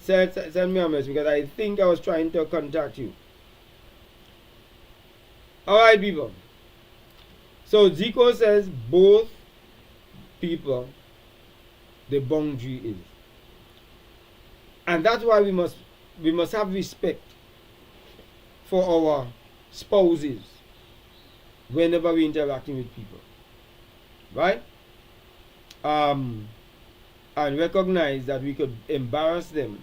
Send me a message, because I think I was trying to contact you. Alright, people. So Zico says both people, the boundary is. And that's why we must have respect for our spouses whenever we're interacting with people. Right? And recognize that we could embarrass them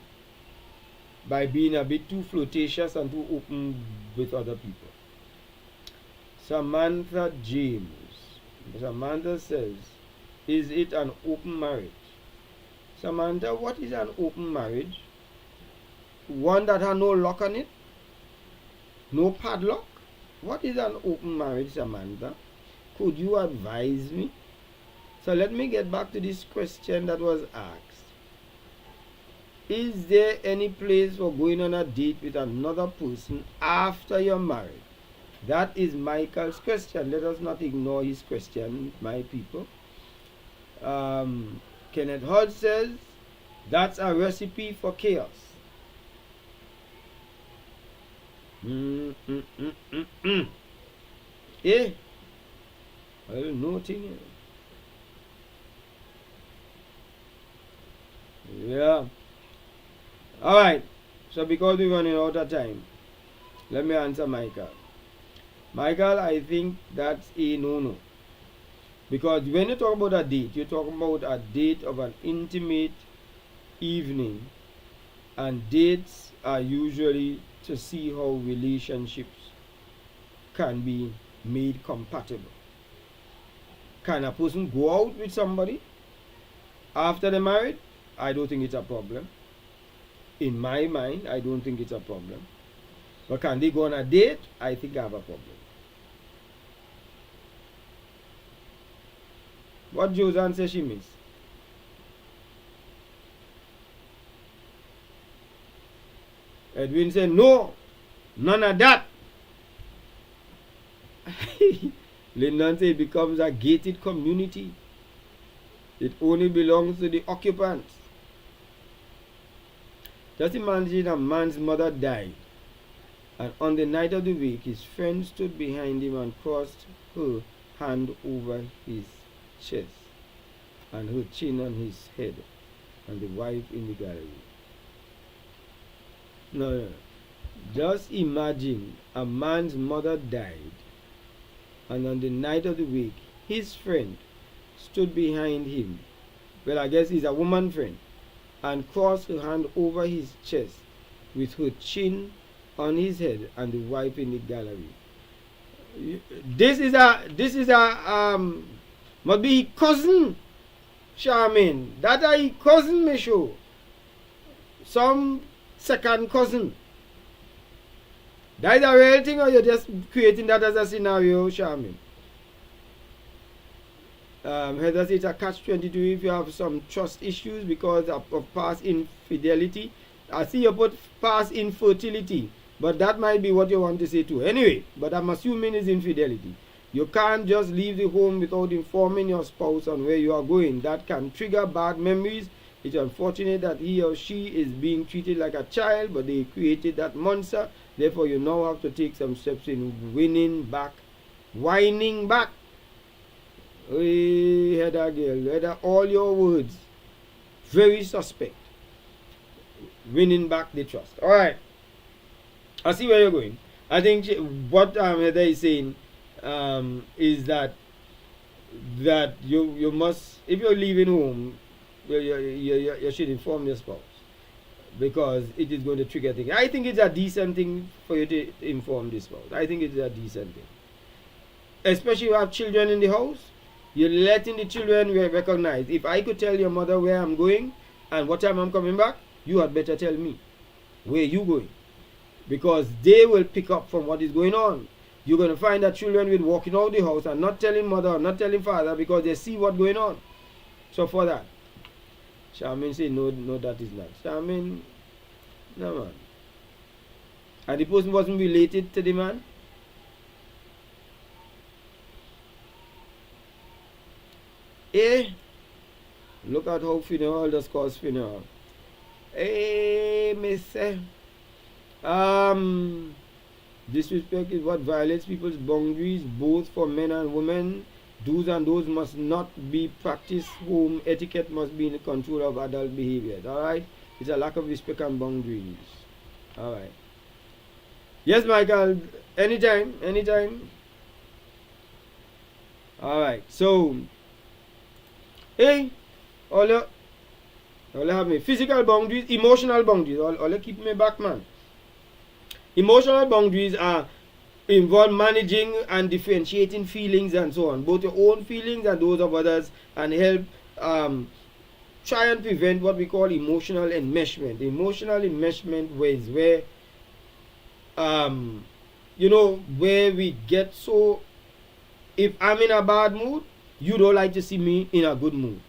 by being a bit too flirtatious and too open with other people. Samantha James. Samantha says, is it an open marriage? Samantha, what is an open marriage? One that has no lock on it? No padlock? What is an open marriage, Samantha? Could you advise me? So let me get back to this question that was asked. Is there any place for going on a date with another person after you're married? That is Michael's question. Let us not ignore his question, my people. Kenneth Hodge says, that's a recipe for chaos. Yeah. Well, no thing. Yeah. Alright. So because we're running out of time, let me answer Michael. Michael, I think that's a no-no. Because when you talk about a date, you're talking about a date of an intimate evening. And dates are usually to see how relationships can be made compatible. Can a person go out with somebody after they're married? I don't think it's a problem. In my mind, I don't think it's a problem. But can they go on a date? I think I have a problem. What Joanne says she missed? Edwin said, no, none of that. Lyndon said it becomes a gated community. It only belongs to the occupants. Just imagine a man's mother died, and on the night of the week, his friend stood behind him and crossed her hand over his chest and her chin on his head, and the wife in the gallery. No. Just imagine a man's mother died, and on the night of the week, his friend stood behind him. Well, I guess he's a woman friend, and crossed her hand over his chest with her chin on his head and the wife in the gallery. This is a must be his cousin, Charmaine. That a his cousin, me show. Some second cousin. That is a real thing, or you're just creating that as a scenario, Charmaine? Heather says it's a catch-22 if you have some trust issues because of past infidelity. I see you put past infertility, but that might be what you want to say too. Anyway, but I'm assuming it's infidelity. You can't just leave the home without informing your spouse on where you are going. That can trigger bad memories. It's unfortunate that he or she is being treated like a child, but they created that monster. Therefore, you now have to take some steps in whining back. Hey, Heather girl, Heather, all your words very suspect. Winning back the trust. All right, I see where you're going. I think what Heather is saying is that you must, if you're leaving home, you should inform your spouse, because it is going to trigger things. I think it's a decent thing for you to inform the spouse. I think it's a decent thing, especially if you have children in the house. You're letting the children recognize. If I could tell your mother where I'm going and what time I'm coming back, you had better tell me where you going, because they will pick up from what is going on. You're going to find that children will walking out the house and not telling mother or not telling father because they see what's going on. So for that, Charmaine say no, that is not. Charmaine, no man. And the person wasn't related to the man. Look at how funeral just cause funeral. Mister. Disrespect is what violates people's boundaries, both for men and women. Do's and don'ts must not be practiced. Home etiquette must be in the control of adult behaviors. Alright? It's a lack of respect and boundaries. Alright. Yes, Michael. Anytime. Alright. So, all you have me. Physical boundaries, emotional boundaries. All you keep me back, man. Emotional boundaries are involve managing and differentiating feelings and so on, both your own feelings and those of others, and help try and prevent what we call emotional enmeshment. Emotional enmeshment is where where we get so, if I'm in a bad mood, you don't like to see me in a good mood,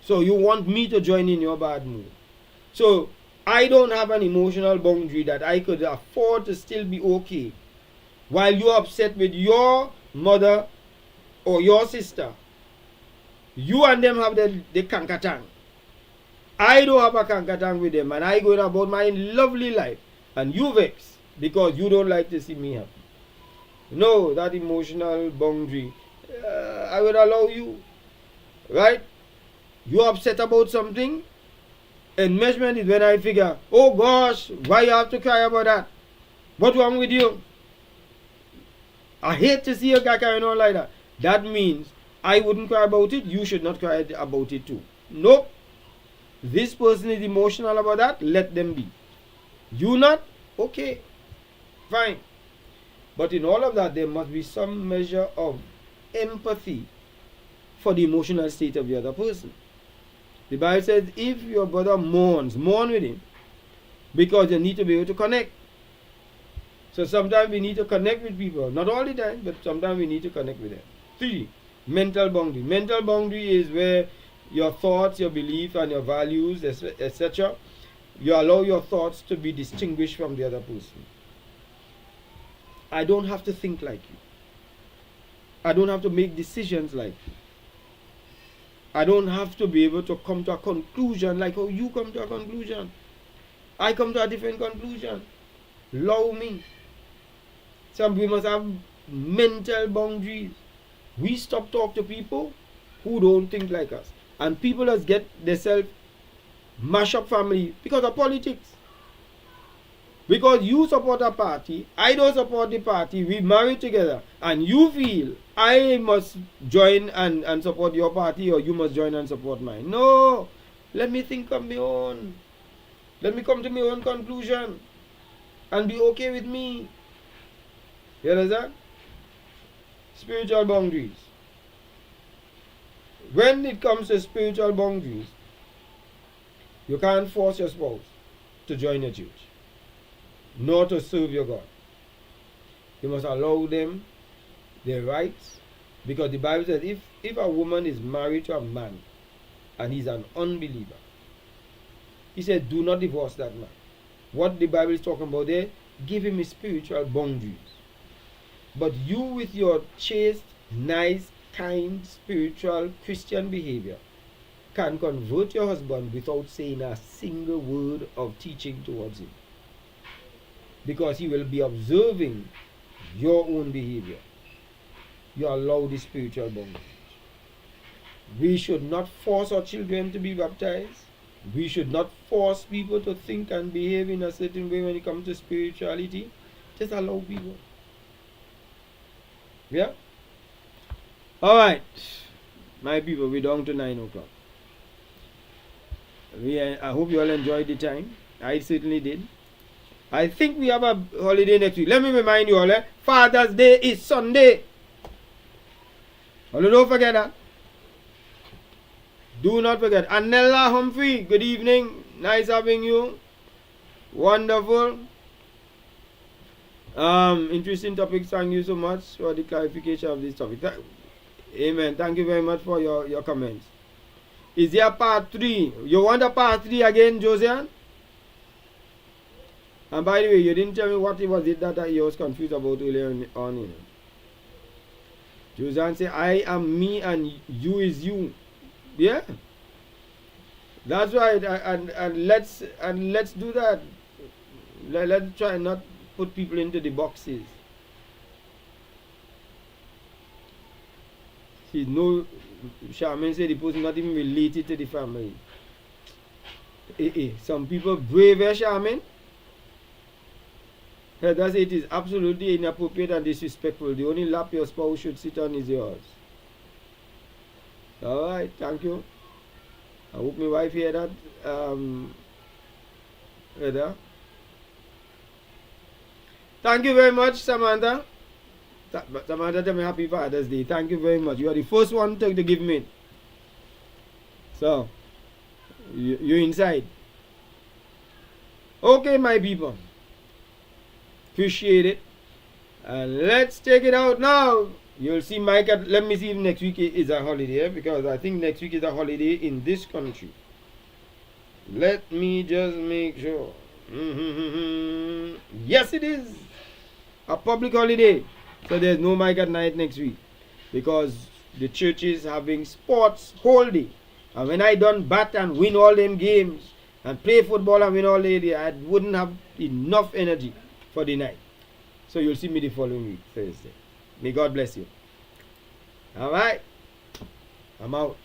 so you want me to join in your bad mood. So I don't have an emotional boundary that I could afford to still be okay while you're upset with your mother or your sister. You and them have the kankatang. I don't have a kankatang with them, and I going about my lovely life, and you vex because you don't like to see me happy. No, that emotional boundary, I would allow you, right? You're upset about something. Enmeshment is when I figure, oh gosh, why you have to cry about that? What's wrong with you? I hate to see a guy crying on like that. That means I wouldn't cry about it. You should not cry about it too. Nope. This person is emotional about that. Let them be. You not? Okay. Fine. But in all of that, there must be some measure of empathy for the emotional state of the other person. The Bible says, if your brother mourns, mourn with him, because you need to be able to connect. So sometimes we need to connect with people. Not all the time, but sometimes we need to connect with them. 3. Mental boundary. Mental boundary is where your thoughts, your beliefs, and your values, etc. You allow your thoughts to be distinguished from the other person. I don't have to think like you. I don't have to make decisions like you. I don't have to be able to come to a conclusion like how you come to a conclusion. I come to a different conclusion. Allow me. Some we must have mental boundaries. We stop talk to people who don't think like us. And people just get themselves mash up family because of politics. Because you support a party, I don't support the party, we married together, and you feel I must join and support your party, or you must join and support mine. No, let me think of my own. Let me come to my own conclusion and be okay with me. You understand? Spiritual boundaries. When it comes to spiritual boundaries, you can't force your spouse to join a church, nor to serve your God. You must allow them their rights, because the Bible says if a woman is married to a man and he's an unbeliever, he said, do not divorce that man. What the Bible is talking about there, give him his spiritual boundaries. But you, with your chaste, nice, kind, spiritual, Christian behavior, can convert your husband without saying a single word of teaching towards him, because he will be observing your own behavior. You allow the spiritual boundaries. We should not force our children to be baptized. We should not force people to think and behave in a certain way when it comes to spirituality. Just allow people. Yeah? Alright. My people, we're down to 9 o'clock. I hope you all enjoyed the time. I certainly did. I think we have a holiday next week. Let me remind you all, Father's Day is Sunday. Don't forget that. Do not forget. Anella Humphrey, good evening. Nice having you. Wonderful. Interesting topics. Thank you so much for the clarification of this topic. Amen. Thank you very much for your comments. Is there part 3? You want a part 3 again, Josiane? And by the way, you didn't tell me what it was that you was confused about earlier on. You know. Josiane said, I am me and you is you. Yeah. That's right. And let's do that. Let's try not put people into the boxes. Charmaine said the person not even related to the family. Some people brave, Charmaine. That's it is absolutely inappropriate and disrespectful. The only lap your spouse should sit on is yours. Alright, thank you. I hope my wife hear that. Heather. Thank you very much, Samantha. Samantha, tell me happy Father's Day. Thank you very much. You are the first one to give me. So, you're inside. Okay, my people. Appreciate it. And let's take it out now. You'll see Mike let me see if next week is a holiday, because I think next week is a holiday in this country. Let me just make sure. Yes, it is a public holiday. So there's no Mike at Night next week, because the church is having sports whole day. And when I done bat and win all them games and play football and win all day, I wouldn't have enough energy for the night. So you'll see me the following week, Thursday. May God bless you. Alright. I'm out.